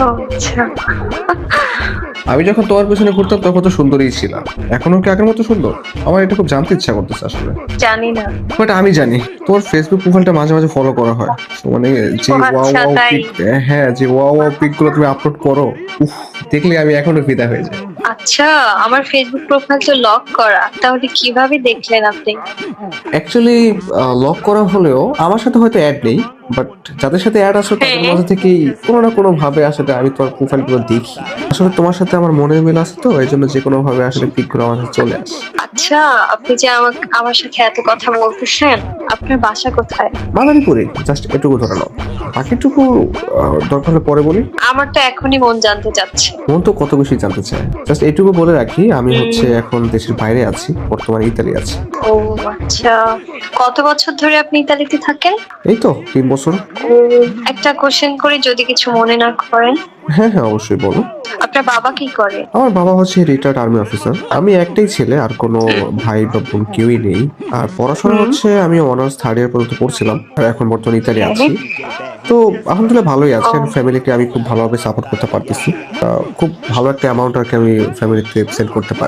ও আচ্ছা। আমি যখন তোমার পেছনে ঘুরতাম তখন তো সুন্দরই ছিলাম, এখনো কি আগের মতো সুন্দর? আমার এটা খুব জানতে ইচ্ছা করতেছে আসলে। জানি না। বাট আমি জানি তোমার ফেসবুক প্রোফাইলটা মাঝে মাঝে ফলো করা হয়। So, মানে যে ও ওয়াও আচ্ছা ওয়াও তাই। পিক, হ্যাঁ যে ওয়াও ওয়াও পিক গুলো তুমি আপলোড করো, উফ, দেখলে আমি এখনো ফিদা হয়ে যাই। আচ্ছা, আমার ফেসবুক প্রোফাইল তো লক করা, তাহলে কিভাবে দেখলেন আপনি? অ্যাকচুয়ালি লক করা হলেও আমার সাথে হয়তো অ্যাড নেই, বাট যাদের সাথে অ্যাড আছে তাদের হ্যাঁ। মাঝে থেকেই কোনো না কোনো ভাবে আসলে আমি তোমার প্রোফাইল গুলো দেখি। আসলে তোমার সাথে আমার মনের মিল আছে, তো এই জন্য যে কোনো ভাবে আসলে পিক গুলো আমার কাছে চলে আসে। আচ্ছা, আপনি যে আমার সাথে এত কথা বলতেছেন, আপনার বাসা কোথায়? মাদারীপুরে, জাস্ট এটুকু ধরে নাও, বাকিটুকু দরকার হলে পরে বলি। আমার তো এখনই মন জানতে চাচ্ছে। মন তো কত বেশি জানতে চায়। জাস্ট এটুকু বলে রাখি, আমি হচ্ছে হুম। এখন দেশের বাইরে আছি, বর্তমানে ইতালি আছি। ও আচ্ছা, কত বছর ধরে আপনি ইতালিতে থাকেন? এই তো 3 বছর। ও, একটা কোশ্চেন করি যদি কিছু মনে না করেন। হ্যাঁ হ্যাঁ, অবশ্যই বলো। আপনার বাবা কি করে? আমার বাবা হচ্ছে রিটায়ার্ড আর্মি অফিসার, আমি একটাই ছেলে, আর কোনো ভাই বা বোন কেউই নেই। আর পড়াশোনা হুম। হচ্ছে আমি অনার্স 3rd ইয়ার পর্যন্ত পড়ছিলাম, আর এখন বর্তমানে ইতালি হ্যাঁ। আছি। তো আলহামদুলিল্লাহ ভালোই আছে, ও। আর ফ্যামিলিকে আমি খুব ভালোভাবে সাপোর্ট করতে পারতেছি। খুব ভালো একটা অ্যামাউন্ট আর কি আমি ফ্যামিলিতে সেন্ড করতে পারি।